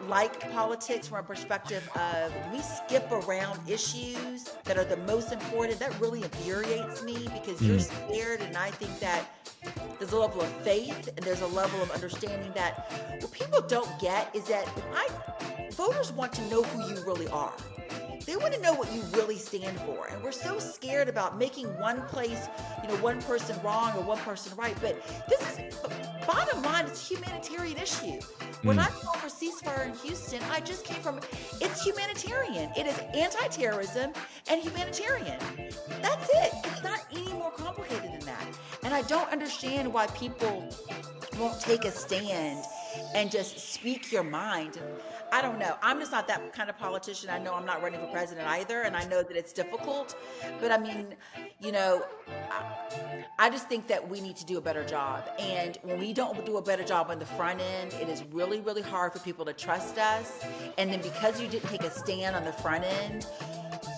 don't like politics from a perspective of we skip around issues that are the most important. That really infuriates me because you're scared, and I think that there's a level of faith and there's a level of understanding that what people don't get is that voters want to know who you really are. They want to know what you really stand for. And we're so scared about making one place, one person wrong or one person right. But this is, bottom line, it's a humanitarian issue. When I called for ceasefire in Houston, I just came from, it's humanitarian. It is anti-terrorism and humanitarian. That's it. It's not any more complicated than that. And I don't understand why people won't take a stand and just speak your mind. I don't know. I'm just not that kind of politician. I know I'm not running for president either, and I know that it's difficult. But I mean, I just think that we need to do a better job. And when we don't do a better job on the front end, it is really, really hard for people to trust us. And then because you didn't take a stand on the front end,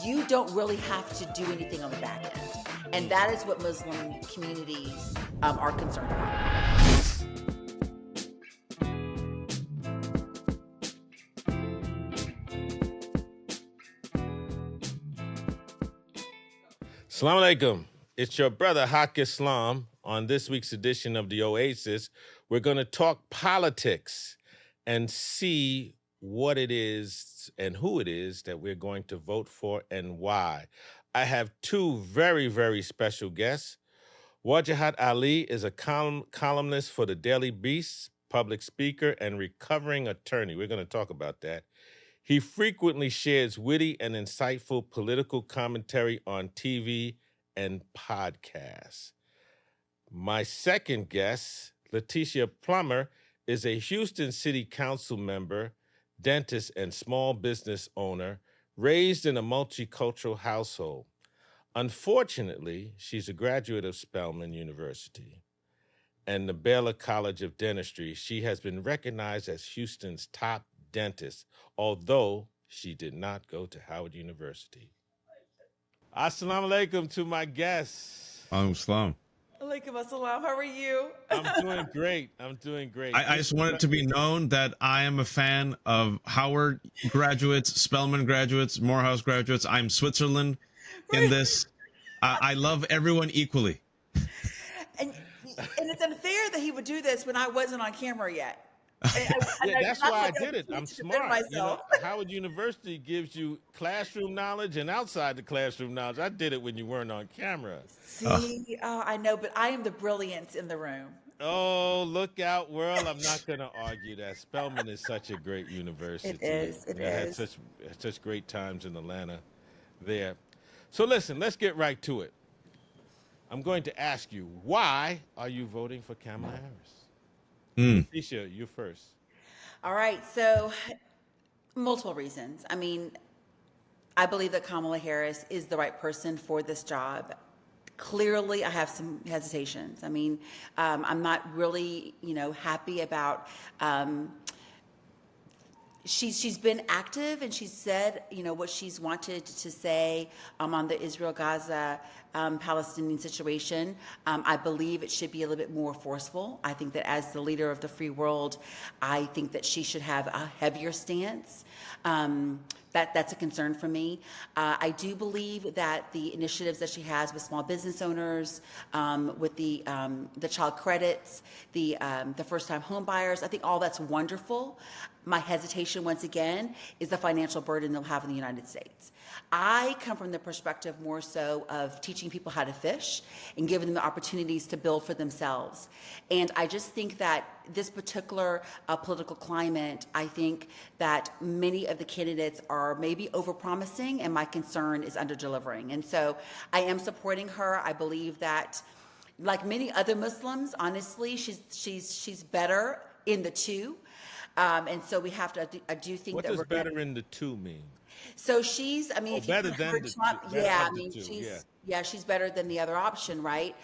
you don't really have to do anything on the back end. And that is what Muslim communities are concerned about. Assalamu alaikum. It's your brother, A.Haqq Islam. On this week's edition of The Oasis, we're going to talk politics and see what it is and who it is that we're going to vote for and why. I have two very, very special guests. Wajahat Ali is a columnist for the Daily Beast, public speaker, and recovering attorney. We're going to talk about that. He frequently shares witty and insightful political commentary on TV and podcasts. My second guest, Letitia Plummer, is a Houston City Council member, dentist, and small business owner, raised in a multicultural household. Unfortunately, she's a graduate of Spelman University and the Baylor College of Dentistry. She has been recognized as Houston's top dentist, although she did not go to Howard University. Assalamu alaikum to my guests. Islam. Alaikum assalam. How are you? I'm doing great. I just want it to be known that I am a fan of Howard graduates, Spelman graduates, Morehouse graduates. I'm Switzerland in this. I love everyone equally. And it's unfair that he would do this when I wasn't on camera yet. That's why I did it. I'm smart. Howard University gives you classroom knowledge and outside the classroom knowledge. I did it when you weren't on camera. See, I know, but I am the brilliance in the room. Oh, look out, world. I'm not going to argue that. Spelman is such a great university. It is. I had such great times in Atlanta there. So listen, let's get right to it. I'm going to ask you, why are you voting for Kamala Harris? Letitia, you first. All right. So multiple reasons. I mean, I believe that Kamala Harris is the right person for this job. Clearly, I have some hesitations. I mean, I'm not really, happy about. She's been active and she's said, what she's wanted to say on the Israel-Gaza Palestinian situation. I believe it should be a little bit more forceful. I think that as the leader of the free world, I think that she should have a heavier stance. That's a concern for me. I do believe that the initiatives that she has with small business owners, with the child credits, the first-time home buyers, I think all that's wonderful. My hesitation, once again, is the financial burden they'll have in the United States. I come from the perspective more so of teaching people how to fish and giving them the opportunities to build for themselves. And I just think that this particular political climate, I think that many of the candidates are maybe overpromising, and my concern is under-delivering. And so I am supporting her. I believe that, like many other Muslims, honestly, she's better in the two. And so we have to, I do think what that does we're better in the two mean? So she's, I mean, if better you than Trump, she's better than the other option, right?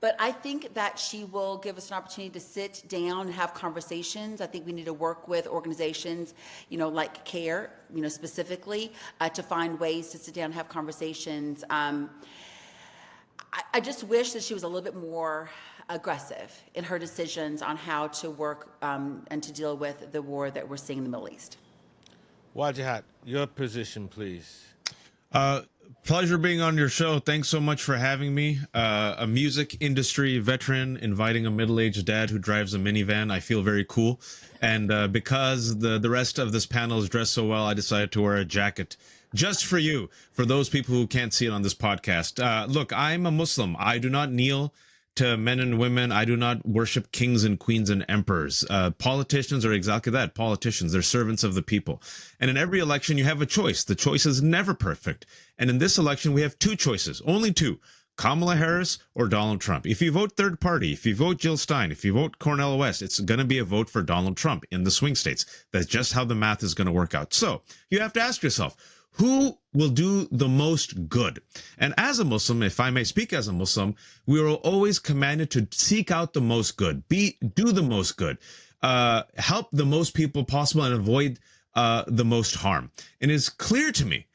But I think that she will give us an opportunity to sit down and have conversations. I think we need to work with organizations, like CARE, specifically, to find ways to sit down and have conversations. I just wish that she was a little bit more aggressive in her decisions on how to work and to deal with the war that we're seeing in the Middle East. Wajahat, your position, please. Pleasure being on your show. Thanks so much for having me. A music industry veteran inviting a middle-aged dad who drives a minivan. I feel very cool. And because the rest of this panel is dressed so well, I decided to wear a jacket just for you, for those people who can't see it on this podcast. Look, I'm a Muslim. I do not kneel to men and women. I do not worship kings and queens and emperors. Politicians are exactly that, politicians. They're servants of the people. And in every election, you have a choice. The choice is never perfect. And in this election, we have two choices, only two. Kamala Harris or Donald Trump. If you vote third party, if you vote Jill Stein, if you vote Cornel West, it's going to be a vote for Donald Trump in the swing states. That's just how the math is going to work out. So you have to ask yourself, who will do the most good? And as a Muslim, if I may speak as a Muslim, we are always commanded to seek out the most good, do the most good, help the most people possible, and avoid the most harm. And it's clear to me,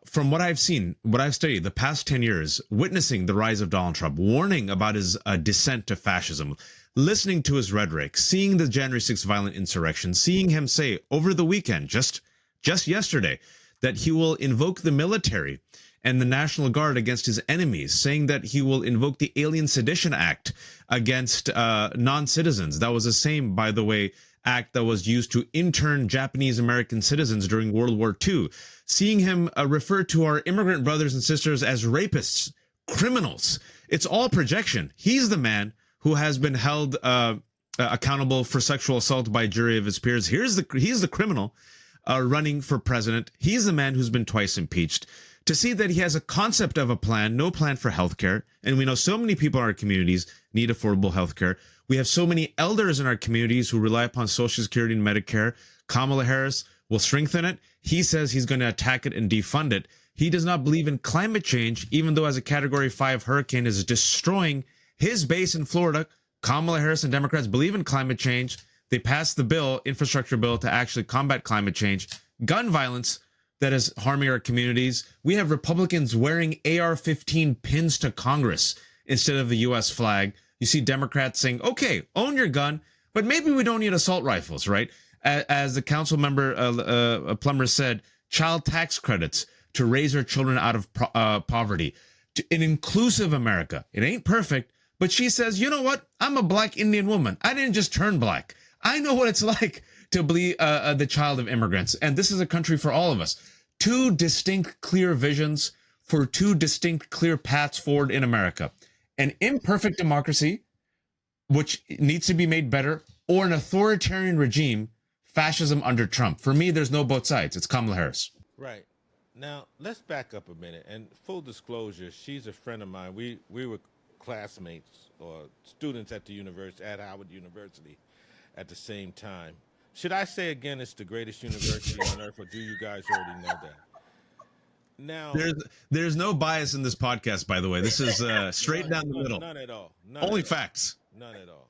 from what I've seen, what I've studied the past 10 years, witnessing the rise of Donald Trump, warning about his descent to fascism, listening to his rhetoric, seeing the January 6th violent insurrection, seeing him say over the weekend, just yesterday, that he will invoke the military and the National Guard against his enemies, saying that he will invoke the Alien Sedition Act against non-citizens. That was the same, by the way, act that was used to intern Japanese American citizens during World War II. Seeing him refer to our immigrant brothers and sisters as rapists, criminals. It's all projection. He's the man who has been held accountable for sexual assault by a jury of his peers. He's the criminal running for president. He's the man who's been twice impeached. To see that he has a concept of a plan, no plan for healthcare, and we know so many people in our communities need affordable healthcare. We have so many elders in our communities who rely upon Social Security and Medicare. Kamala Harris will strengthen it. He says he's going to attack it and defund it. He does not believe in climate change, even though as a Category 5 hurricane is destroying his base in Florida. Kamala Harris and Democrats believe in climate change. They passed the bill, infrastructure bill, to actually combat climate change. Gun violence that is harming our communities. We have Republicans wearing AR-15 pins to Congress instead of the U.S. flag. You see Democrats saying, okay, own your gun, but maybe we don't need assault rifles, right? As the council member Plummer said, child tax credits to raise our children out of poverty. An inclusive America. It ain't perfect, but she says, you know what? I'm a black Indian woman. I didn't just turn black. I know what it's like to be the child of immigrants. And this is a country for all of us. Two distinct, clear visions for two distinct, clear paths forward in America. An imperfect democracy, which needs to be made better, or an authoritarian regime, fascism under Trump. For me, there's no both sides. It's Kamala Harris. Right. Now, let's back up a minute. And full disclosure, she's a friend of mine. We were classmates or students at the university, at Howard University at the same time. Should I say again it's the greatest university on earth, or do you guys already know that? Now, there's no bias in this podcast, by the way. This is straight down the middle. None at all. Only facts. None at all.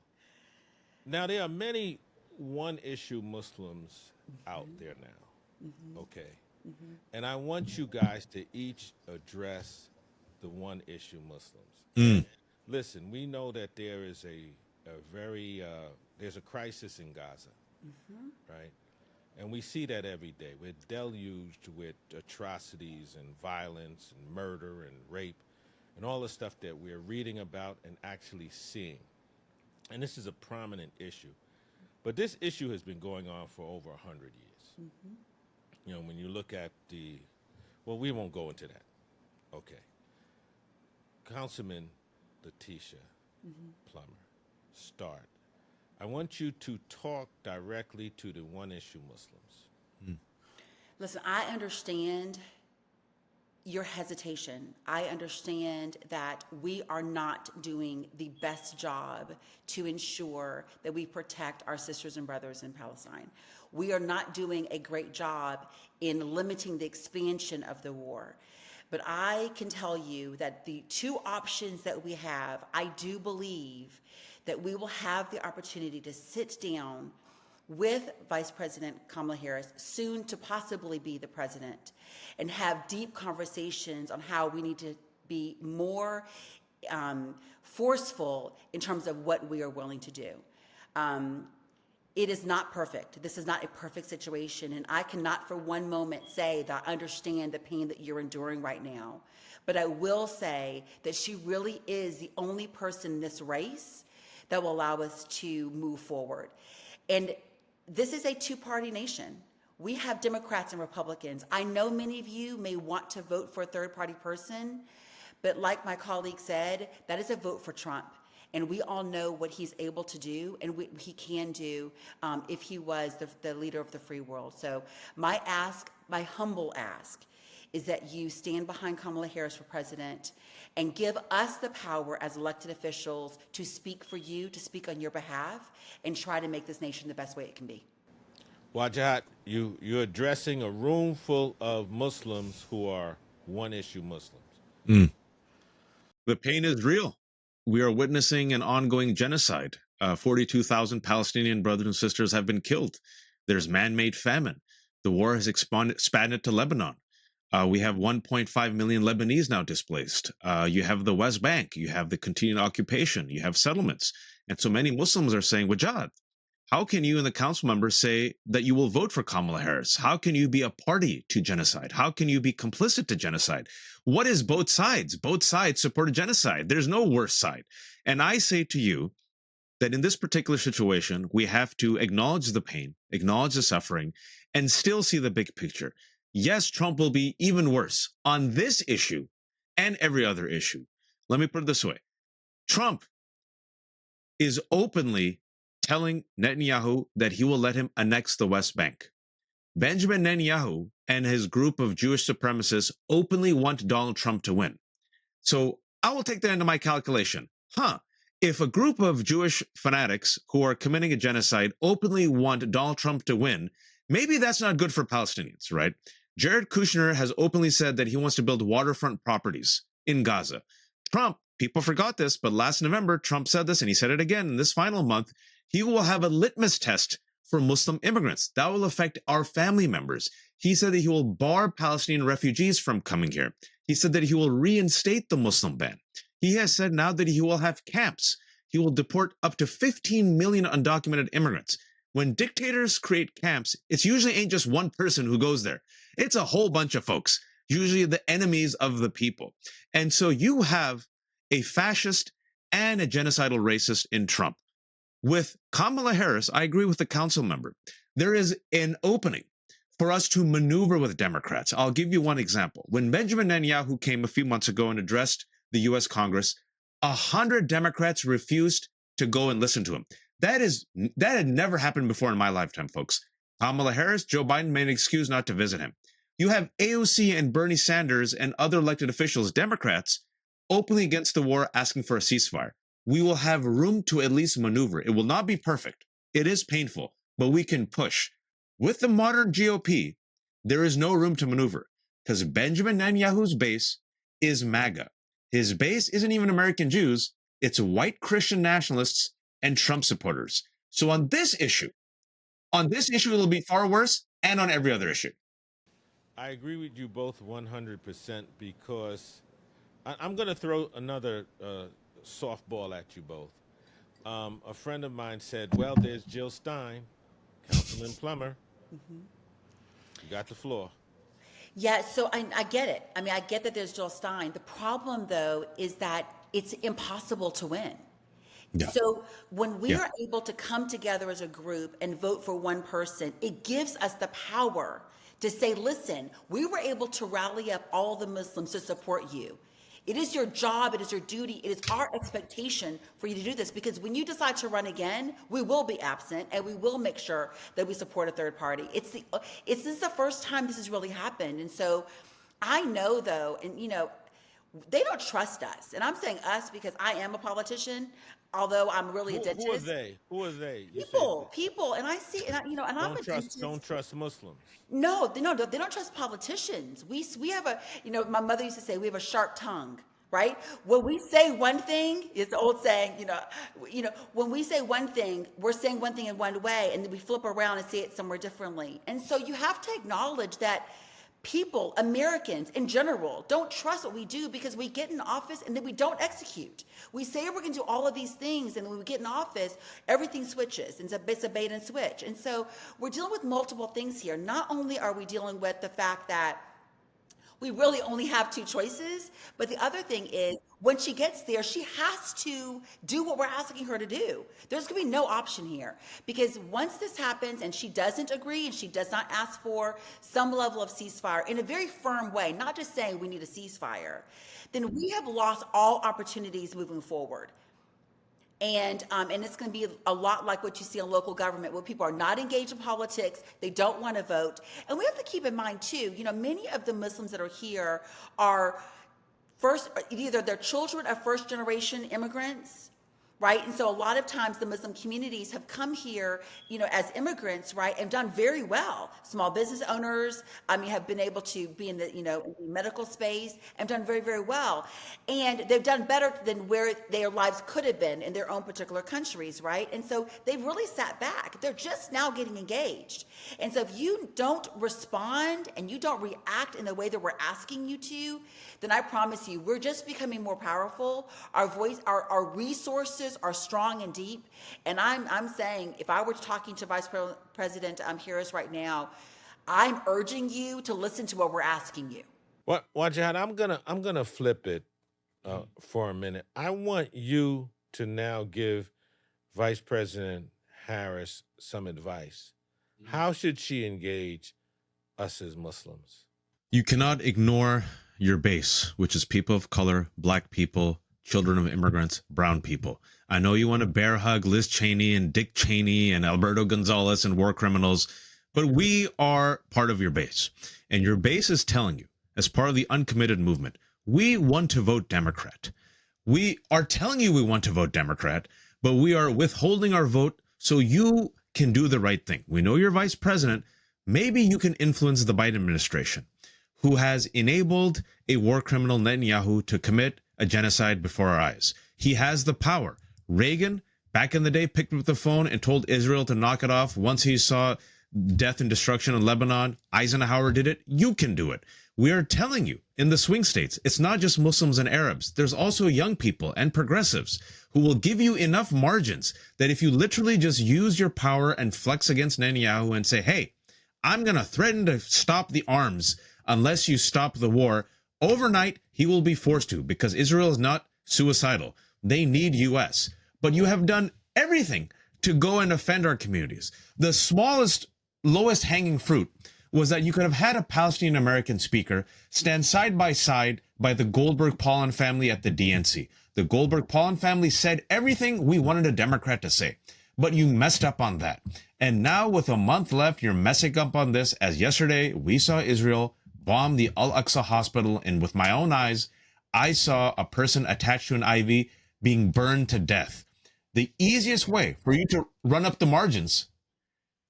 Now, there are many one-issue Muslims out there now. Mm-hmm. Okay. Mm-hmm. And I want you guys to each address the one-issue Muslims. Listen, we know that there is there's a crisis in Gaza, right? And we see that every day. We're deluged with atrocities and violence and murder and rape and all the stuff that we're reading about and actually seeing. And this is a prominent issue. But this issue has been going on for over 100 years. Mm-hmm. You know, when you look at well, we won't go into that. Okay. Councilman Letitia Plummer, start. I want you to talk directly to the one-issue Muslims. Listen, I understand your hesitation. I understand that we are not doing the best job to ensure that we protect our sisters and brothers in Palestine. We are not doing a great job in limiting the expansion of the war. But I can tell you that the two options that we have, I do believe that we will have the opportunity to sit down with Vice President Kamala Harris, soon to possibly be the president, and have deep conversations on how we need to be more forceful in terms of what we are willing to do. it is not perfect. This is not a perfect situation. And I cannot for one moment say that I understand the pain that you're enduring right now. But I will say that she really is the only person in this race that will allow us to move forward. And this is a two-party nation. We have Democrats and Republicans. I know many of you may want to vote for a third-party person, but like my colleague said, that is a vote for Trump. And we all know what he's able to do and what he can do if he was the leader of the free world. So my ask, my humble ask, is that you stand behind Kamala Harris for president and give us the power as elected officials to speak for you, to speak on your behalf, and try to make this nation the best way it can be. Wajahat, you're addressing a room full of Muslims who are one-issue Muslims. The pain is real. We are witnessing an ongoing genocide. 42,000 Palestinian brothers and sisters have been killed. There's man-made famine. The war has expanded to Lebanon. We have 1.5 million Lebanese now displaced. You have the West Bank. You have the continued occupation. You have settlements. And so many Muslims are saying, Wajahat, how can you and the council members say that you will vote for Kamala Harris? How can you be a party to genocide? How can you be complicit to genocide? What is both sides? Both sides support a genocide. There's no worse side. And I say to you that in this particular situation, we have to acknowledge the pain, acknowledge the suffering, and still see the big picture. Yes, Trump will be even worse on this issue and every other issue. Let me put it this way. Trump is openly telling Netanyahu that he will let him annex the West Bank. Benjamin Netanyahu and his group of Jewish supremacists openly want Donald Trump to win. So I will take that into my calculation. If a group of Jewish fanatics who are committing a genocide openly want Donald Trump to win, maybe that's not good for Palestinians, right? Jared Kushner has openly said that he wants to build waterfront properties in Gaza. Trump, people forgot this, but last November, Trump said this, and he said it again in this final month. He will have a litmus test for Muslim immigrants. That will affect our family members. He said that he will bar Palestinian refugees from coming here. He said that he will reinstate the Muslim ban. He has said now that he will have camps. He will deport up to 15 million undocumented immigrants. When dictators create camps, it's usually ain't just one person who goes there. It's a whole bunch of folks, usually the enemies of the people. And so you have a fascist and a genocidal racist in Trump. With Kamala Harris, I agree with the council member. There is an opening for us to maneuver with Democrats. I'll give you one example. When Benjamin Netanyahu came a few months ago and addressed the U.S. Congress, 100 Democrats refused to go and listen to him. That had never happened before in my lifetime, folks. Kamala Harris, Joe Biden made an excuse not to visit him. You have AOC and Bernie Sanders and other elected officials, Democrats, openly against the war, asking for a ceasefire. We will have room to at least maneuver. It will not be perfect. It is painful, but we can push. With the modern GOP, there is no room to maneuver because Benjamin Netanyahu's base is MAGA. His base isn't even American Jews. It's white Christian nationalists and Trump supporters. So on this issue, it'll be far worse, and on every other issue. I agree with you both 100% because I'm going to throw another softball at you both. A friend of mine said, well, there's Jill Stein, Councilman Plummer. You got the floor. Yeah, so I get it. I mean, I get that there's Jill Stein. The problem, though, is that it's impossible to win. Yeah. So when we are able to come together as a group and vote for one person, it gives us the power to say, listen, we were able to rally up all the Muslims to support you. It is your job, it is your duty, it is our expectation for you to do this, because when you decide to run again, we will be absent and we will make sure that we support a third party. This is the first time this has really happened. And so I know, though, and they don't trust us. And I'm saying us because I am a politician, although I'm really a dentist. Who are they? People, and I see, and I'm a dentist. Don't trust Muslims. No, they don't trust politicians. We have my mother used to say we have a sharp tongue, right? When we say one thing, it's the old saying, when we say one thing, we're saying one thing in one way, and then we flip around and say it somewhere differently. And so you have to acknowledge that people, Americans in general, don't trust what we do because we get in office and then we don't execute. We say we're going to do all of these things, and when we get in office, everything switches. And it's a bait and switch. And so we're dealing with multiple things here. Not only are we dealing with the fact that we really only have two choices, but the other thing is when she gets there, she has to do what we're asking her to do. There's going to be no option here, because once this happens and she doesn't agree and she does not ask for some level of ceasefire in a very firm way, not just saying we need a ceasefire, then we have lost all opportunities moving forward. And it's going to be a lot like what you see in local government, where people are not engaged in politics, they don't want to vote. And we have to keep in mind too, many of the Muslims that are here are either their children are first generation immigrants, right? And so a lot of times the Muslim communities have come here, as immigrants, right, and done very well. Small business owners, have been able to be in the, in the medical space and done very, very well. And they've done better than where their lives could have been in their own particular countries, right? And so they've really sat back. They're just now getting engaged. And so if you don't respond and you don't react in the way that we're asking you to, then I promise you, we're just becoming more powerful. Our voice, our resources are strong and deep. And I'm saying, if I were talking to Vice President Harris right now, I'm urging you to listen to what we're asking you. What, Wajahat, I'm gonna flip it for a minute. I want you to now give Vice President Harris some advice. How should she engage us as Muslims? You cannot ignore your base, which is people of color, black people, children of immigrants, brown people. I know you want to bear hug Liz Cheney and Dick Cheney and Alberto Gonzalez and war criminals, but we are part of your base. And your base is telling you, as part of the uncommitted movement, we want to vote Democrat. We are telling you we want to vote Democrat, but we are withholding our vote so you can do the right thing. We know you're vice president. Maybe you can influence the Biden administration, who has enabled a war criminal Netanyahu to commit a genocide before our eyes. He has the power. Reagan, back in the day, picked up the phone and told Israel to knock it off once he saw death and destruction in Lebanon. Eisenhower did it. You can do it. We are telling you, in the swing states, it's not just Muslims and Arabs. There's also young people and progressives who will give you enough margins that if you literally just use your power and flex against Netanyahu and say, hey, I'm going to threaten to stop the arms unless you stop the war, overnight, he will be forced to, because Israel is not suicidal. They need U.S. But you have done everything to go and offend our communities. The smallest, lowest hanging fruit was that you could have had a Palestinian American speaker stand side by the Goldberg-Pollen family at the DNC. The Goldberg-Pollen family said everything we wanted a Democrat to say, but you messed up on that. And now with a month left, you're messing up on this, as yesterday we saw Israel bomb the Al-Aqsa hospital, and with my own eyes, I saw a person attached to an IV being burned to death. The easiest way for you to run up the margins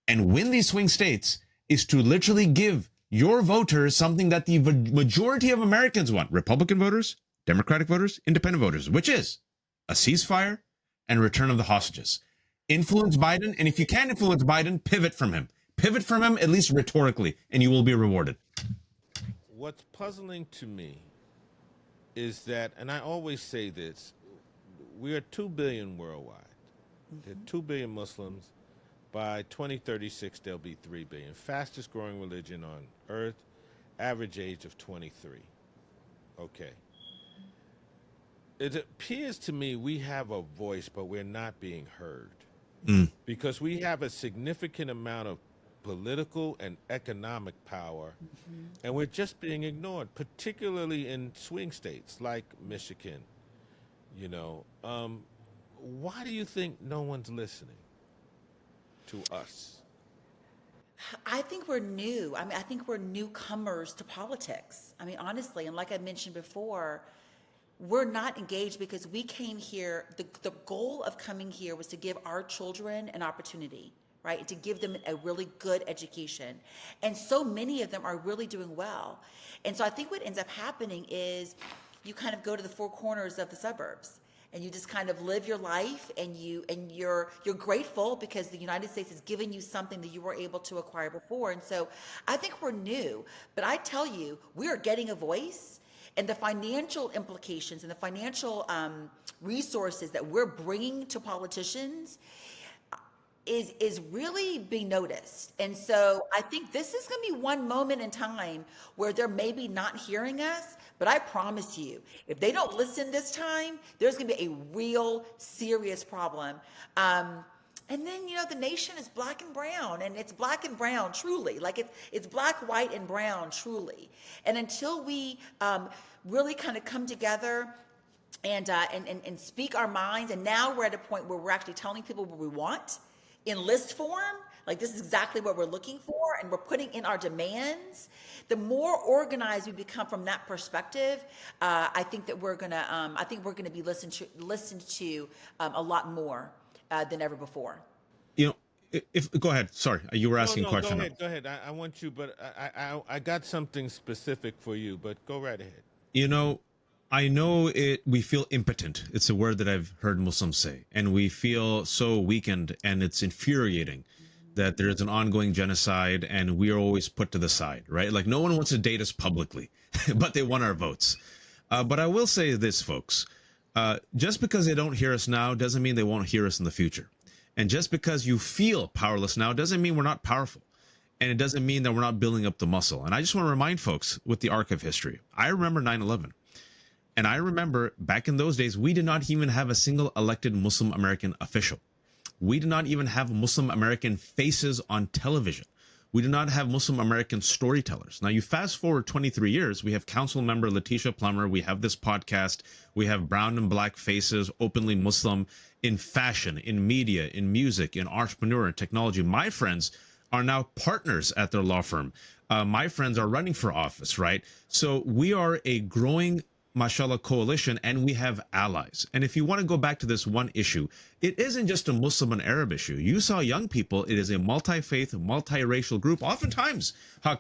and win these swing states is to literally give your voters something that the majority of Americans want. Republican voters, Democratic voters, independent voters, which is a ceasefire and return of the hostages. Influence Biden, and if you can't influence Biden, pivot from him. Pivot from him, at least rhetorically, and you will be rewarded. What's puzzling to me is that, and I always say this, we are 2 billion worldwide. There are 2 billion Muslims. By 2036, there'll be 3 billion. Fastest growing religion on earth, average age of 23. Okay. It appears to me we have a voice, but we're not being heard. Because we have a significant amount of political and economic power, and we're just being ignored, particularly in swing states like Michigan. Why do you think no one's listening to us? I think we're new. I think we're newcomers to politics. Honestly, and like I mentioned before, we're not engaged because we came here, the goal of coming here was to give our children an opportunity, right? To give them a really good education. And so many of them are really doing well. And so I think what ends up happening is you kind of go to the four corners of the suburbs. and you just kind of live your life, and you're grateful because the United States has given you something that you were able to acquire before. And so I think we're new, but I tell you, we are getting a voice, and the financial implications and the financial resources that we're bringing to politicians is really being noticed. And so I think this is going to be one moment in time where they're maybe not hearing us, but I promise you, if they don't listen this time, there's going to be a real serious problem. And then, the nation is black and brown, and it's black and brown truly. Like it's black, white, and brown truly. And until we really kind of come together and speak our minds, and now we're at a point where we're actually telling people what we want in list form, like this is exactly what we're looking for, and we're putting in our demands. The more organized we become from that perspective, I think that we're gonna be listened to a lot more than ever before. If go ahead. Sorry, you were asking a question. Go ahead. I want you, but I got something specific for you, but go right ahead. I know we feel impotent. It's a word that I've heard Muslims say, and we feel so weakened, and it's infuriating that there's an ongoing genocide and we are always put to the side, right? Like no one wants to date us publicly, but they want our votes. But I will say this, folks, just because they don't hear us now doesn't mean they won't hear us in the future. And just because you feel powerless now doesn't mean we're not powerful. And it doesn't mean that we're not building up the muscle. And I just want to remind folks with the arc of history. I remember 9/11. And I remember back in those days, we did not even have a single elected Muslim American official. We did not even have Muslim American faces on television. We did not have Muslim American storytellers. Now you fast forward 23 years, we have council member Letitia Plummer. We have this podcast. We have brown and black faces, openly Muslim in fashion, in media, in music, in entrepreneur and technology. My friends are now partners at their law firm. My friends are running for office, right? So we are a growing mashallah coalition, and we have allies. And if you want to go back to this one issue, it isn't just a Muslim and Arab issue. You saw young people. It is a multi-faith, multiracial group, oftentimes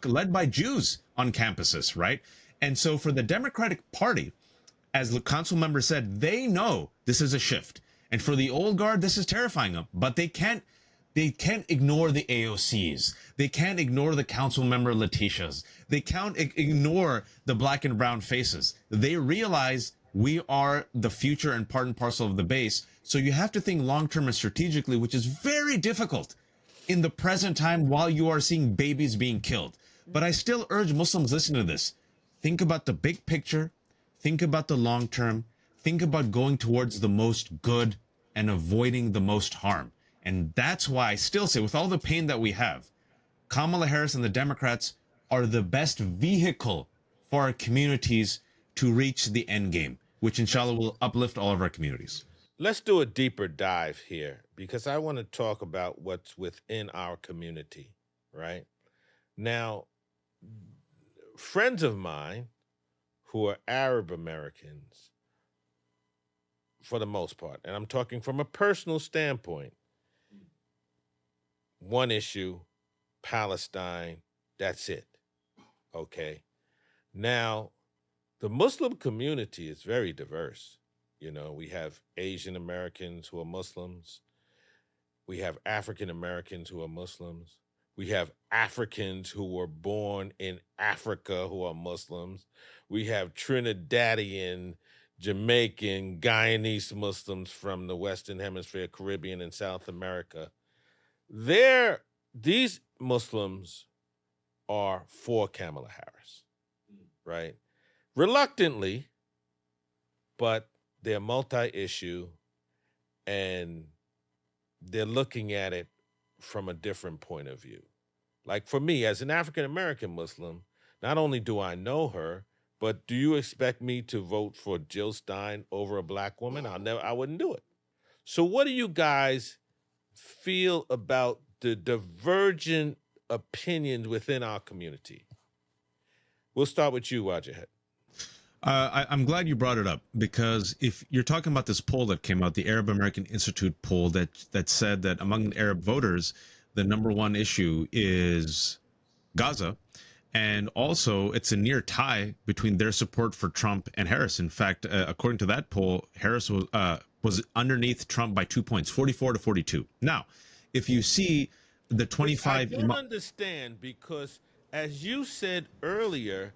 led by Jews on campuses, right? And so for the Democratic Party, as the council member said, they know this is a shift. And for the old guard, this is terrifying them, but they can't ignore the AOCs. They can't ignore the council member Letitias. They can't ignore the black and brown faces. They realize we are the future and part and parcel of the base. So you have to think long-term and strategically, which is very difficult in the present time while you are seeing babies being killed. But I still urge Muslims listening to this, think about the big picture, think about the long term, think about going towards the most good and avoiding the most harm. And that's why I still say, with all the pain that we have, Kamala Harris and the Democrats are the best vehicle for our communities to reach the end game, which inshallah will uplift all of our communities. Let's do a deeper dive here because I want to talk about what's within our community, right? Now, friends of mine who are Arab Americans, for the most part, and I'm talking from a personal standpoint, one issue, Palestine, that's it. Okay. Now, the Muslim community is very diverse. We have Asian Americans who are Muslims. We have African Americans who are Muslims. We have Africans who were born in Africa who are Muslims. We have Trinidadian, Jamaican, Guyanese Muslims from the Western Hemisphere, Caribbean, and South America. These Muslims are for Kamala Harris, right? Reluctantly, but they're multi-issue and they're looking at it from a different point of view. Like for me, as an African-American Muslim, not only do I know her, but do you expect me to vote for Jill Stein over a black woman? I wouldn't do it. So what do you guys feel about the divergent opinions within our community? We'll start with you, Wajahat. I'm glad you brought it up because if you're talking about this poll that came out, the Arab American Institute poll that said that among Arab voters, the number one issue is Gaza. And also, it's a near tie between their support for Trump and Harris. In fact, according to that poll, Harris was underneath Trump by 2 points, 44 to 42. Now, if you see the Which I 25, don't understand because, as you said earlier,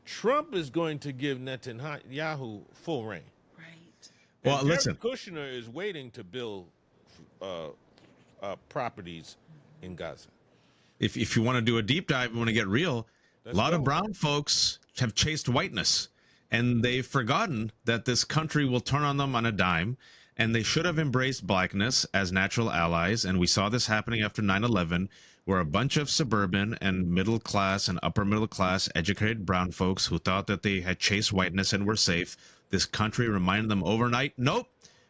Trump is going to give Netanyahu full reign. Right. well, And listen, Jared Kushner is waiting to build properties in Gaza. if you want to do a deep dive, you want to get real, Let's a lot of go. brown folks have chased whiteness, and they've forgotten that this country will turn on them on a dime, and they should have embraced blackness as natural allies. And we saw this happening after 9/11, where a bunch of suburban and middle class and upper middle class educated brown folks who thought that they had chased whiteness and were safe, this country reminded them overnight, nope,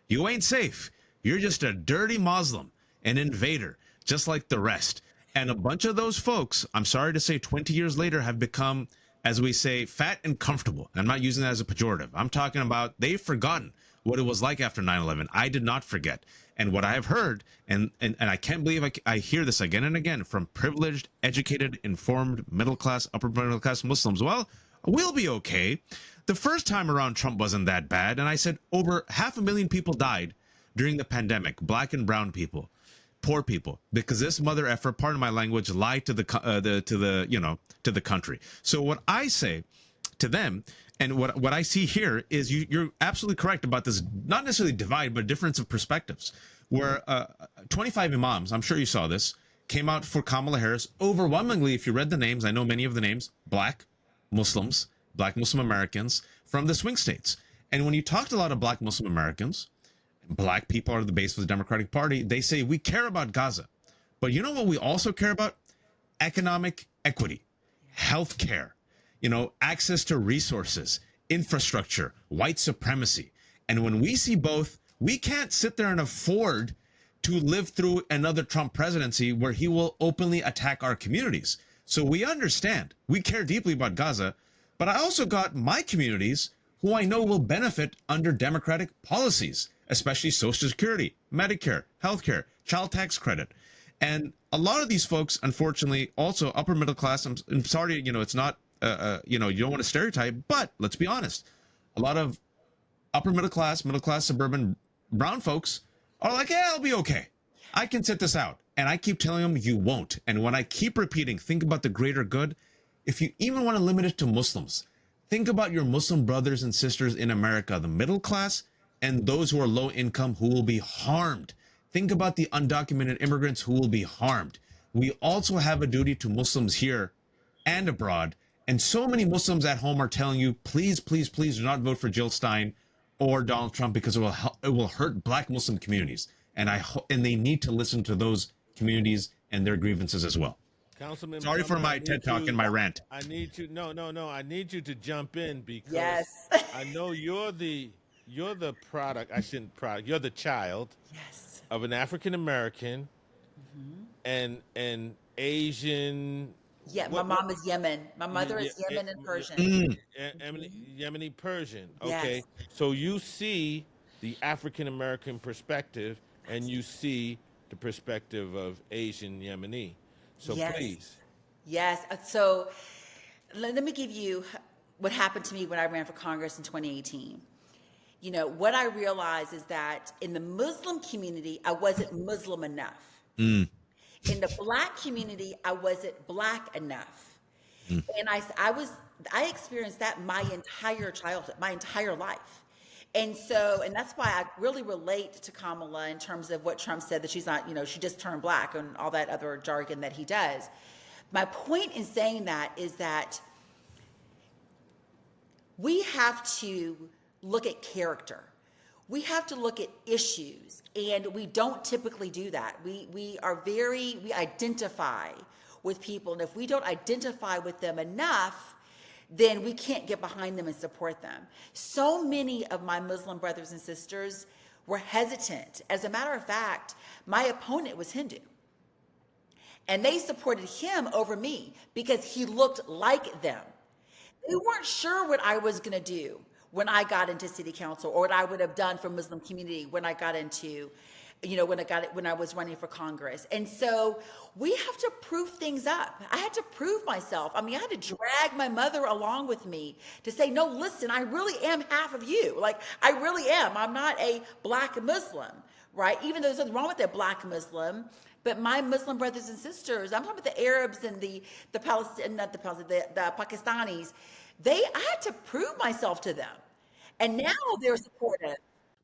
you ain't safe. You're just a dirty Muslim, an invader, just like the rest. And a bunch of those folks, I'm sorry to say, 20 years later have become, as we say, fat and comfortable. I'm not using that as a pejorative. I'm talking about they've forgotten what it was like after 9/11. I did not forget. And what I have heard, and I can't believe I hear this again and again from privileged, educated, informed, middle class, upper middle class Muslims. Well, we'll be okay. The first time around, Trump wasn't that bad. And I said over 500,000 people died during the pandemic, black and brown people, poor people, because this mother effer, pardon my language, lied to the country. So what I say to them, and what I see here is you're absolutely correct about this, not necessarily divide, but difference of perspectives, where 25 imams, I'm sure you saw this, came out for Kamala Harris overwhelmingly. If you read the names, I know many of the names, black Muslims, black Muslim Americans from the swing states. And when you talk to a lot of black Muslim Americans, black people are the base of the Democratic Party, they say we care about Gaza. But you know what we also care about? Economic equity, health care, access to resources, infrastructure, white supremacy. And when we see both, we can't sit there and afford to live through another Trump presidency where he will openly attack our communities. So we understand, we care deeply about Gaza, but I also got my communities who I know will benefit under Democratic policies, especially Social Security, Medicare, healthcare, child tax credit. And a lot of these folks, unfortunately, also upper middle class. I'm sorry, it's not, you don't want to stereotype, but let's be honest. A lot of upper middle class, suburban brown folks are like, yeah, I'll be okay. I can sit this out. And I keep telling them you won't. And when I keep repeating, think about the greater good. If you even want to limit it to Muslims, think about your Muslim brothers and sisters in America, the middle class and those who are low income who will be harmed. Think about the undocumented immigrants who will be harmed. We also have a duty to Muslims here and abroad. And so many Muslims at home are telling you, please, please, please do not vote for Jill Stein or Donald Trump because it will hurt black Muslim communities. And and they need to listen to those communities and their grievances as well. Councilman Sorry for Plummer, my TED Talk and my rant. I need you. No. I need you to jump in because Yes. I know you're the product. I shouldn't product. You're the child Yes. of an African American and Asian. Yeah, my mom is Yemen. My mother is Yemen and Persian. Yemeni Persian. Yes. Okay, so you see the African American perspective, and you see the perspective of Asian Yemeni. So Yes. please. Yes. So let me give you what happened to me when I ran for Congress in 2018. What I realized is that in the Muslim community, I wasn't Muslim enough. In the black community, I wasn't black enough. And I experienced that my entire childhood, my entire life. And that's why I really relate to Kamala in terms of what Trump said, that she's not, she just turned black and all that other jargon that he does. My point in saying that is that we have to look at character. We have to look at issues, and we don't typically do that. We identify with people, and if we don't identify with them enough, then we can't get behind them and support them. So many of my Muslim brothers and sisters were hesitant. As a matter of fact, my opponent was Hindu. And they supported him over me because he looked like them. They weren't sure what I was going to do when I got into city council, or what I would have done for Muslim community when I got into when I was running for Congress. And so we have to prove things up. I had to prove myself. I mean, I had to drag my mother along with me to say, no, listen, I really am half of you. Like, I really am. I'm not a black Muslim, right? Even though there's nothing wrong with a black Muslim. But my Muslim brothers and sisters, I'm talking about the Arabs and the Pakistanis, I had to prove myself to them. And now they're supportive.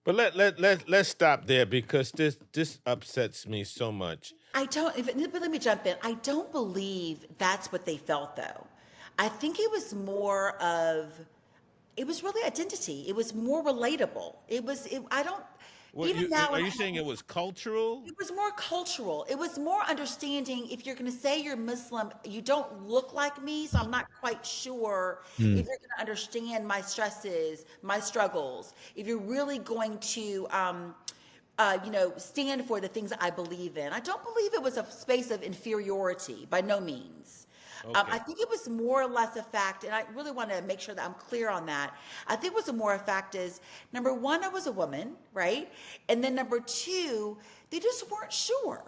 But let's stop there because this upsets me so much. But let me jump in. I don't believe that's what they felt, though. I think it was really identity. It was more relatable. Are you saying it was cultural? It was more cultural. It was more understanding. If you're going to say you're Muslim, you don't look like me, so I'm not quite sure if you're going to understand my stresses, my struggles. If you're really going to, stand for the things that I believe in. I don't believe it was a space of inferiority, by no means. Okay. I think it was more or less a fact, and I really want to make sure that I'm clear on that. I think it was more a fact is, number one, I was a woman, right? And then number two, they just weren't sure.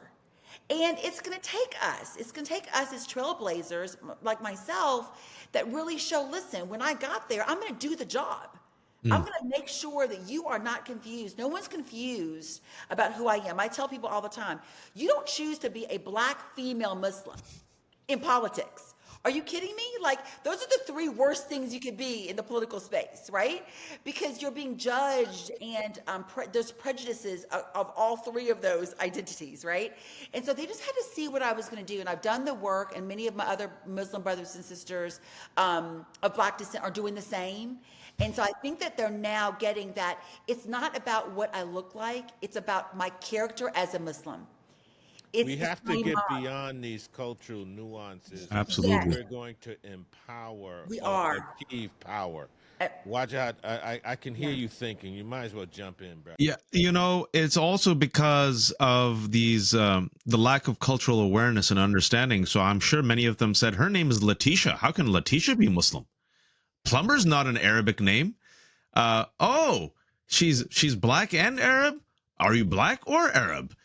And it's going to take us as trailblazers like myself that really show, listen, when I got there, I'm going to do the job. I'm going to make sure that you are not confused. No one's confused about who I am. I tell people all the time, you don't choose to be a black female Muslim in politics. Are you kidding me? Like, those are the three worst things you could be in the political space, right? Because you're being judged, and there's prejudices of all three of those identities, right? And so they just had to see what I was going to do. And I've done the work, and many of my other Muslim brothers and sisters of black descent are doing the same. And so I think that they're now getting that it's not about what I look like, it's about my character as a Muslim. We have to get beyond these cultural nuances. Absolutely. Yes. We're going to empower We or are. achieve power. Wajahat, I can hear you thinking. You might as well jump in, bro. Yeah, it's also because of these the lack of cultural awareness and understanding. So I'm sure many of them said, her name is Letitia. How can Letitia be Muslim? Plummer's not an Arabic name. She's black and Arab. Are you black or Arab?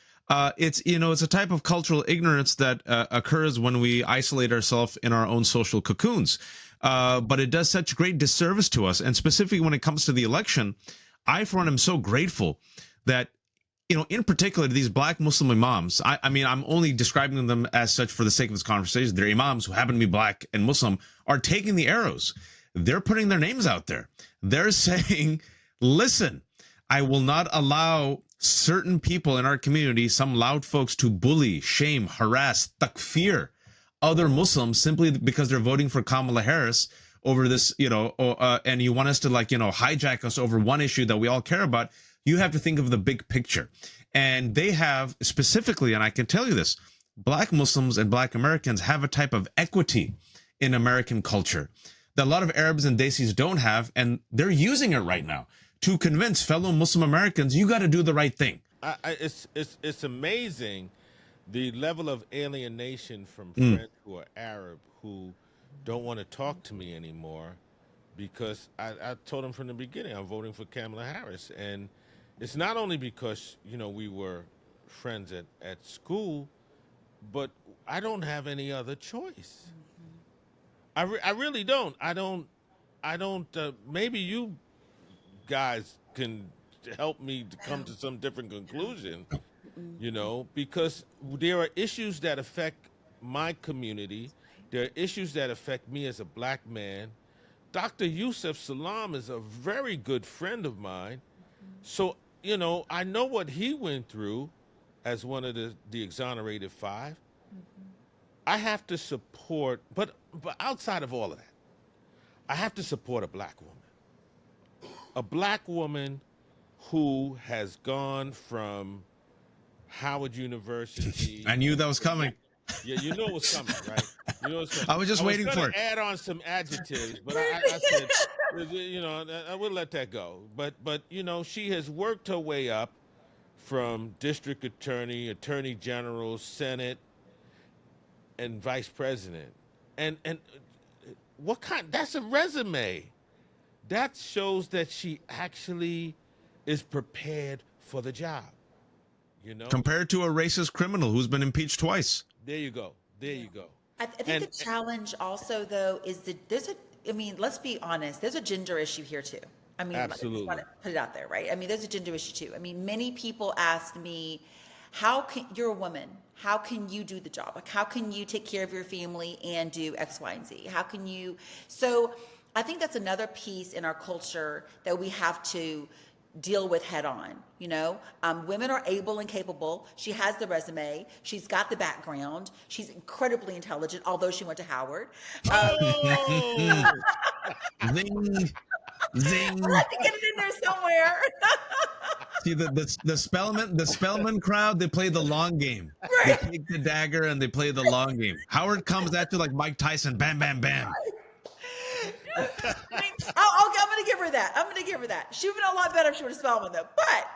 It's a type of cultural ignorance that occurs when we isolate ourselves in our own social cocoons. But it does such great disservice to us. And specifically when it comes to the election, I, for one, am so grateful that, in particular, these black Muslim imams, I mean, I'm only describing them as such for the sake of this conversation. They're imams who happen to be black and Muslim, are taking the arrows. They're putting their names out there. They're saying, listen, I will not allow certain people in our community, some loud folks, to bully, shame, harass, takfir other Muslims simply because they're voting for Kamala Harris over this, and you want us to hijack us over one issue that we all care about. You have to think of the big picture. And they have specifically, and I can tell you this, black Muslims and black Americans have a type of equity in American culture that a lot of Arabs and Desis don't have, and they're using it right now to convince fellow Muslim Americans, you got to do the right thing. It's amazing the level of alienation from friends who are Arab who don't want to talk to me anymore because I told them from the beginning I'm voting for Kamala Harris. And it's not only because, we were friends at school, but I don't have any other choice. I really don't. I don't. Maybe you guys can help me to come to some different conclusion, because there are issues that affect my community. There are issues that affect me as a black man. Dr. Yusuf Salam is a very good friend of mine. So, I know what he went through as one of the exonerated five. I have to support, but outside of all of that, I have to support a black woman. A black woman who has gone from Howard University. I knew that was coming. Yeah, you know what's coming, right? You know what's coming. I was just waiting for it. Add on some adjectives, but I said, I would let that go. But she has worked her way up from district attorney, attorney general, Senate, and vice president. And what kind? That's a resume. That shows that she actually is prepared for the job. You know, Compared to a racist criminal who's been impeached twice. there you go. There you go. I think And the challenge also, though, is that I mean, let's be honest, there's a gender issue here too. I mean, I just Absolutely. want to put it out there, right? I mean, there's a gender issue too. I mean, many people ask me, you're a woman, how can you do the job? Like, how can you take care of your family and do X, Y, and Z? How can you? So I think that's another piece in our culture that we have to deal with head on. You know, women are able and capable. She has the resume. She's got the background. She's incredibly intelligent, although she went to Howard. oh, Zing, zing. I have to get it in there somewhere. See the Spellman crowd, they play the long game. Right. They take the dagger and they play the long game. Howard comes at you like Mike Tyson, bam, bam, bam. I mean, I'm going to give her that. I'm going to give her that. She would have been a lot better if she would have spelled one though. But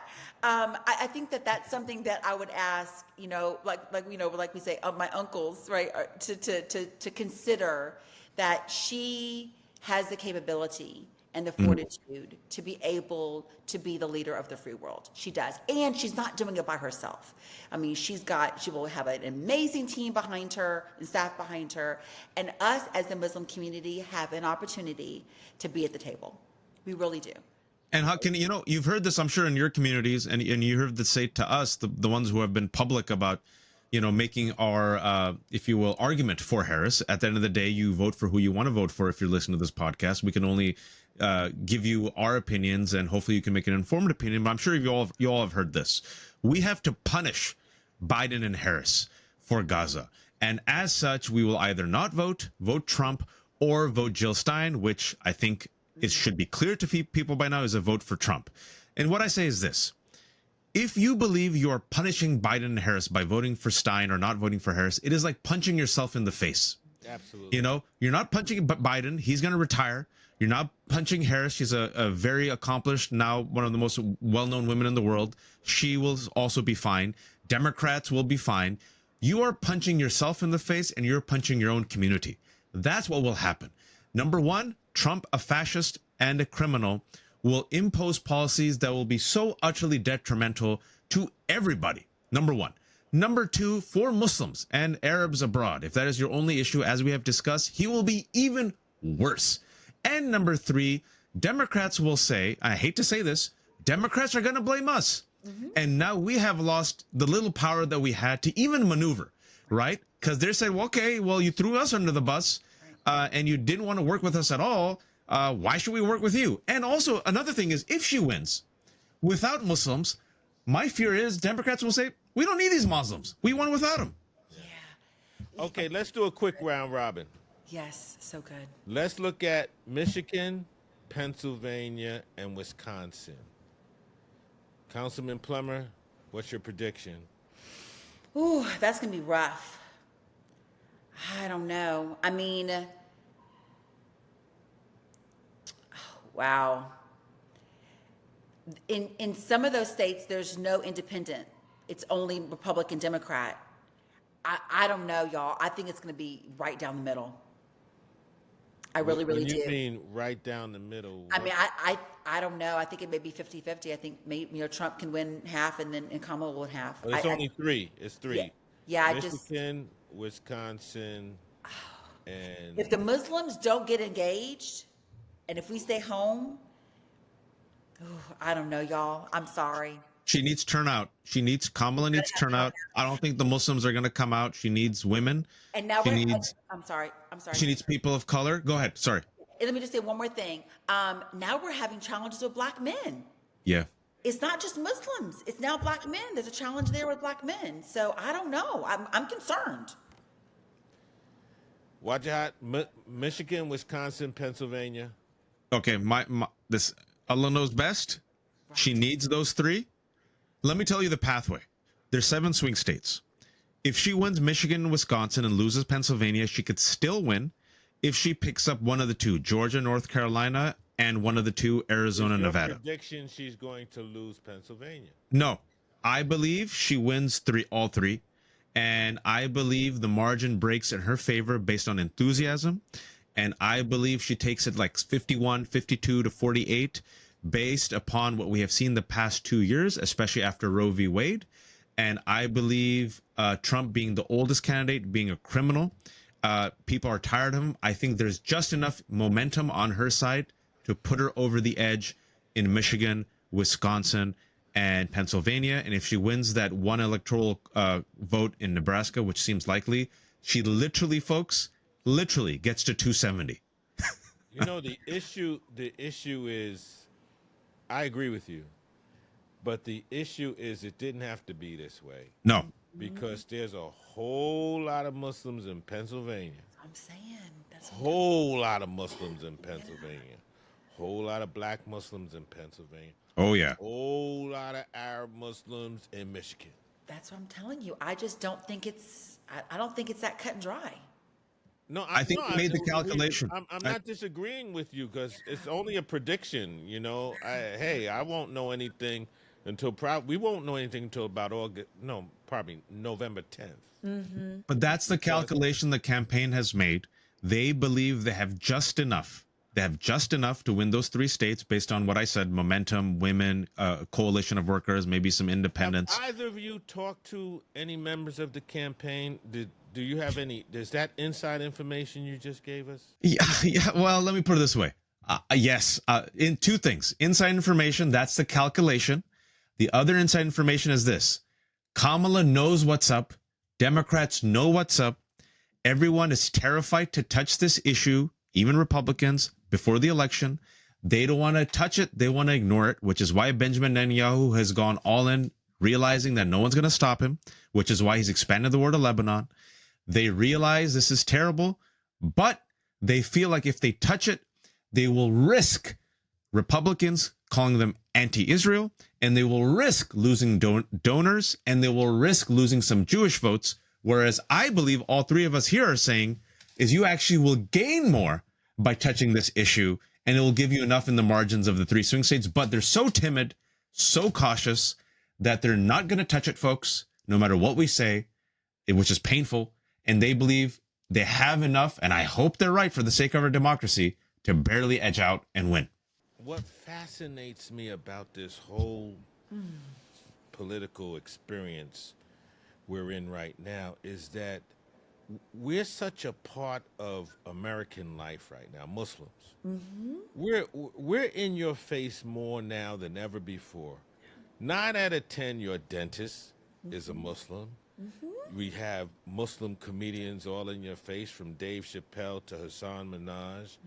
I think that that's something that I would ask, you know, like we say, my uncles, right, to consider that she has the capability and the fortitude to be able to be the leader of the free world. She does. And she's not doing it by herself. I mean, she will have an amazing team behind her and staff behind her. And us as the Muslim community have an opportunity to be at the table. We really do. And how can, you know, you've heard this, I'm sure, in your communities, and you heard this say to us, the ones who have been public about, you know, making our, if you will, argument for Harris. At the end of the day, you vote for who you want to vote for. If you're listening to this podcast, we can only give you our opinions, and hopefully you can make an informed opinion. But I'm sure you all have heard this. We have to punish Biden and Harris for Gaza, and as such, we will either not vote Trump, or vote Jill Stein, which I think it should be clear to people by now is a vote for Trump. And what I say is this: if you believe you are punishing Biden and Harris by voting for Stein or not voting for Harris, it is like punching yourself in the face. absolutely. You know, you're not punching Biden. He's going to retire. You're not punching Harris. She's a very accomplished, now one of the most well-known women in the world. She will also be fine. Democrats will be fine. You are punching yourself in the face, and you're punching your own community. That's what will happen. Number one, Trump, a fascist and a criminal, will impose policies that will be so utterly detrimental to everybody. Number one. Number two, for Muslims and Arabs abroad, if that is your only issue, as we have discussed, he will be even worse. And number three, Democrats will say, I hate to say this, Democrats are going to blame us. And now we have lost the little power that we had to even maneuver, right? Because they're saying, well, okay, well, you threw us under the bus and you didn't want to work with us at all. Why should we work with you? And also, another thing is, if she wins without Muslims, my fear is Democrats will say, we don't need these Muslims. We won without them. Yeah. Okay, let's do a quick round robin. Yes. So good. Let's look at Michigan, Pennsylvania, and Wisconsin. Councilman Plummer, what's your prediction? Ooh, that's going to be rough. I don't know. I mean, wow. In some of those states, there's no independent. It's only Republican, Democrat. I don't know, y'all. I think it's going to be right down the middle. I really, really When you do. mean right down the middle? I mean, I don't know. I think it may be 50-50. I think maybe, you know, Trump can win half and Kamala will win half. Well, it's only three. It's three. Yeah, I Michigan, Wisconsin, and if the Muslims don't get engaged, and if we stay home, I don't know, y'all. I'm sorry. She needs turnout. Kamala needs turnout. I don't think the Muslims are going to come out. She needs women. And now I'm sorry. She needs people of color. Go ahead. Sorry. And let me just say one more thing. Now we're having challenges with black men. Yeah. It's not just Muslims. It's now black men. There's a challenge there with black men. So I don't know. I'm concerned. Wajahat, Michigan, Wisconsin, Pennsylvania. Okay. This Allah knows best. Right. She needs those three. Let me tell you the pathway. There's 7 swing states. If she wins Michigan and Wisconsin and loses Pennsylvania, she could still win if she picks up one of the two, Georgia, North Carolina, and one of the two, Arizona, Nevada. Prediction she's going to lose Pennsylvania. No, I believe she wins all three. And I believe the margin breaks in her favor based on enthusiasm. And I believe she takes it like 51, 52 to 48 based upon what we have seen the past 2 years, especially after Roe v. Wade. And I believe Trump being the oldest candidate, being a criminal, people are tired of him. I think there's just enough momentum on her side to put her over the edge in Michigan, Wisconsin, and Pennsylvania. And if she wins that one electoral vote in Nebraska, which seems likely, she literally, folks, literally gets to 270. You know, the issue is, I agree with you, but the issue is it didn't have to be this way No. because there's a whole lot of Muslims in Pennsylvania. I'm saying that's Whole lot of Muslims in Pennsylvania. Whole lot of black Muslims in Pennsylvania. Oh, yeah. Whole lot of Arab Muslims in Michigan. That's what I'm telling you. I just don't think it's. I don't think it's that cut and dry. No, I think you made the calculation. I'm not disagreeing with you because it's only a prediction. You know, I won't know anything until we won't know anything until about August. No, probably November 10th. But that's the calculation the campaign has made. They believe they have just enough. They have just enough to win those 3 states based on what I said: momentum, women, coalition of workers, maybe some independents. Have either of you talked to any members of the campaign? Do you have any? Is that inside information you just gave us? Yeah. Well, let me put it this way. Yes. In 2 things: inside information. That's the calculation. The other inside information is this: Kamala knows what's up. Democrats know what's up. Everyone is terrified to touch this issue, even Republicans, before the election. They don't want to touch it. They want to ignore it, which is why Benjamin Netanyahu has gone all in, realizing that no one's going to stop him, which is why he's expanded the war to Lebanon. They realize this is terrible, but they feel like if they touch it, they will risk Republicans calling them anti-Israel, and they will risk losing donors, and they will risk losing some Jewish votes. Whereas I believe all 3 of us here are saying is you actually will gain more by touching this issue, and it will give you enough in the margins of the 3 swing states. But they're so timid, so cautious that they're not going to touch it, folks, no matter what we say, which is painful. And they believe they have enough, and I hope they're right for the sake of our democracy, to barely edge out and win. What fascinates me about this whole political experience we're in right now is that we're such a part of American life right now, Muslims. We're in your face more now than ever before. 9 out of 10, your dentist is a Muslim. We have Muslim comedians all in your face, from Dave Chappelle to Hassan Minaj.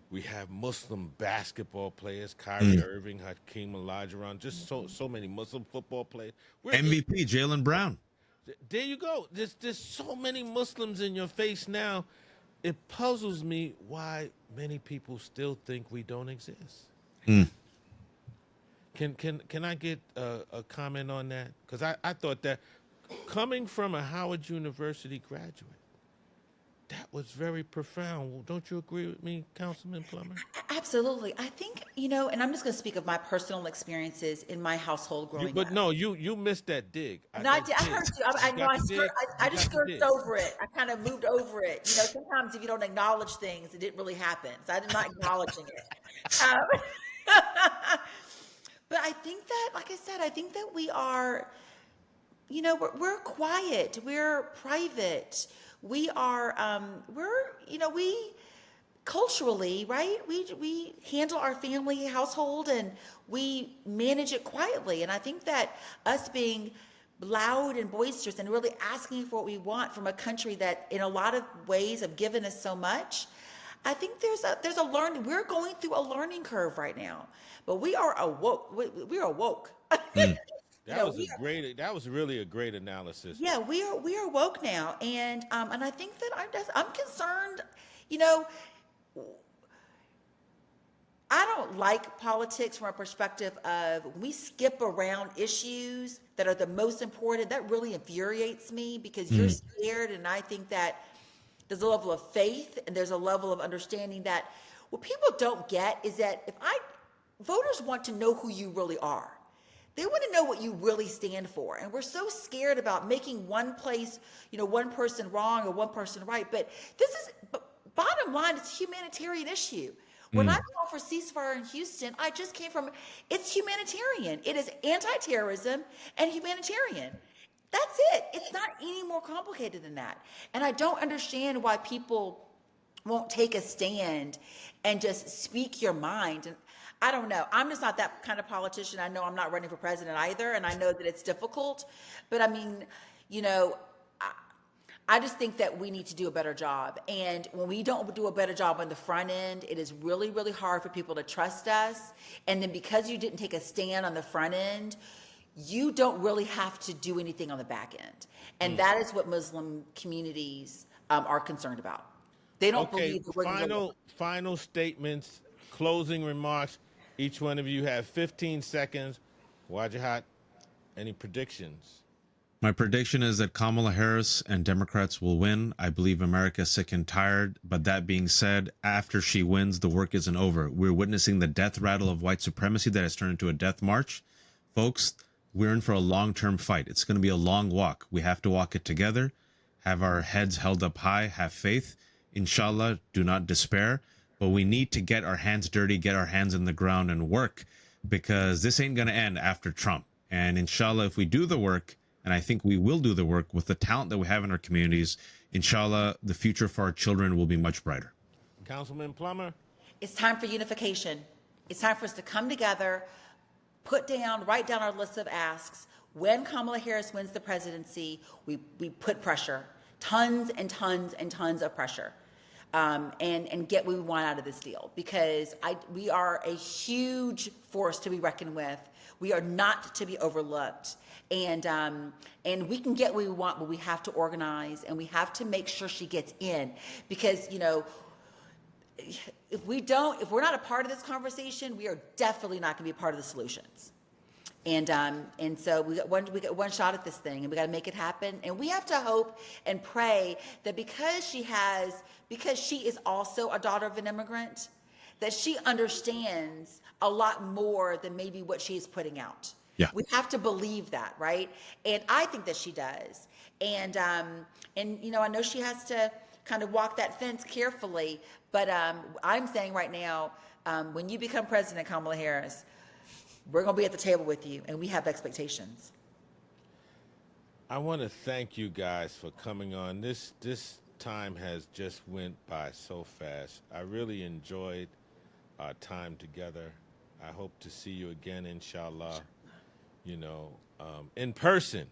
We have Muslim basketball players, Kyrie Irving, Hakeem Olajuwon, just so many Muslim football players. MVP Jaylen Brown. There you go. There's so many Muslims in your face now. It puzzles me why many people still think we don't exist. Can I get a comment on that? Because I thought that, coming from a Howard University graduate, that was very profound. Don't you agree with me, Councilman Plummer? Absolutely. I think, and I'm just going to speak of my personal experiences in my household growing up. No, you missed that dig. No, I heard you. I just skirted over it. I kind of moved over it. Sometimes if you don't acknowledge things, it didn't really happen. So I did not acknowledging it. But I think that, like I said, I think that we are, we're quiet. We're private. We are, we culturally, right? We handle our family household and we manage it quietly. And I think that us being loud and boisterous and really asking for what we want from a country that in a lot of ways have given us so much, I think there's a learning. We're going through a learning curve right now, but we are awoke. We're awoke. That was really a great analysis. Yeah, we are woke now, and I think that I'm concerned. I don't like politics from a perspective of when we skip around issues that are the most important. That really infuriates me because you're scared, and I think that there's a level of faith and there's a level of understanding that what people don't get is that voters want to know who you really are. They want to know what you really stand for. And we're so scared about making one person wrong or one person right. But bottom line, it's a humanitarian issue. When I call for ceasefire in Houston, it's humanitarian. It is anti-terrorism and humanitarian. That's it. It's not any more complicated than that. And I don't understand why people won't take a stand and just speak your mind. And I don't know. I'm just not that kind of politician. I know I'm not running for president either, and I know that it's difficult. But I mean, you know, I just think that we need to do a better job. And when we don't do a better job on the front end, it is really, really hard for people to trust us. And then because you didn't take a stand on the front end, you don't really have to do anything on the back end. And that is what Muslim communities are concerned about. They don't believe that we're going to Final statements, closing remarks. Each one of you have 15 seconds. Wajahat, any predictions? My prediction is that Kamala Harris and Democrats will win. I believe America is sick and tired. But that being said, after she wins, the work isn't over. We're witnessing the death rattle of white supremacy that has turned into a death march. Folks, we're in for a long-term fight. It's going to be a long walk. We have to walk it together, have our heads held up high, have faith. Inshallah, do not despair. But we need to get our hands dirty, get our hands in the ground and work, because this ain't going to end after Trump. And inshallah, if we do the work, and I think we will do the work with the talent that we have in our communities, inshallah, the future for our children will be much brighter. Councilman Plummer? It's time for unification. It's time for us to come together, write down our list of asks. When Kamala Harris wins the presidency, we put pressure, tons and tons and tons of pressure, and get what we want out of this deal. Because we are a huge force to be reckoned with. We are not to be overlooked. And we can get what we want, but we have to organize, and we have to make sure she gets in. Because, you know, if we're not a part of this conversation, we are definitely not going to be a part of the solutions. And so we got one shot at this thing, and we got to make it happen. And we have to hope and pray that because she is also a daughter of an immigrant, that she understands a lot more than maybe what she is putting out. Yeah. We have to believe that, right? And I think that she does. And you know, I know she has to kind of walk that fence carefully, but I'm saying right now, when you become president, Kamala Harris, we're going to be at the table with you, and we have expectations. I want to thank you guys for coming on. This time has just went by so fast. I really enjoyed our time together. I hope to see you again, inshallah. You know, in person.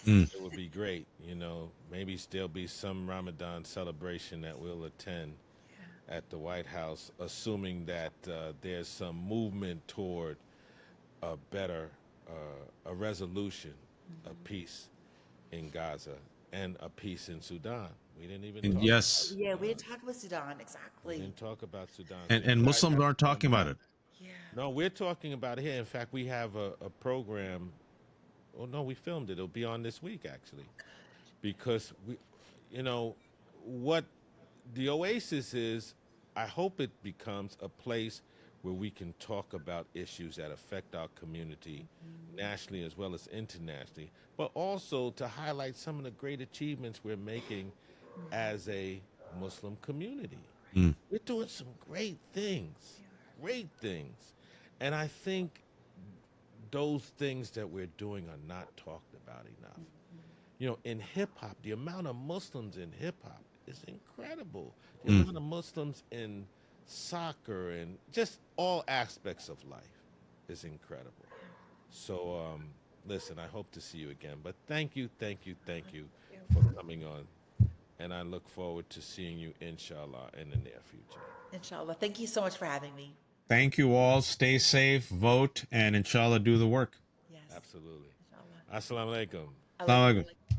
Yes. It would be great. You know, maybe there'll be some Ramadan celebration that we'll attend at the White House, assuming that there's some movement toward a better, a resolution, a peace in Gaza and a peace in Sudan. We didn't even talk yes. Yeah, we didn't talk about Sudan, exactly. We didn't talk about Sudan. And Muslims aren't talking about it. Yeah. No, we're talking about it here. In fact, we have a program. Oh, no, we filmed it. It'll be on this week, actually. Because, you know, what the Oasis is, I hope it becomes a place where we can talk about issues that affect our community nationally as well as internationally, but also to highlight some of the great achievements we're making as a Muslim community. We're doing some great things. And I think those things that we're doing are not talked about enough. You know, in hip-hop, the amount of Muslims in hip-hop is incredible. The amount of Muslims in soccer and just all aspects of life is incredible. So, listen, I hope to see you again. But thank you for coming on. And I look forward to seeing you, inshallah, in the near future. Inshallah. Thank you so much for having me. Thank you all. Stay safe, vote, and inshallah do the work. Yes. Absolutely. Inshallah. Assalamu alaikum. Assalamu alaikum.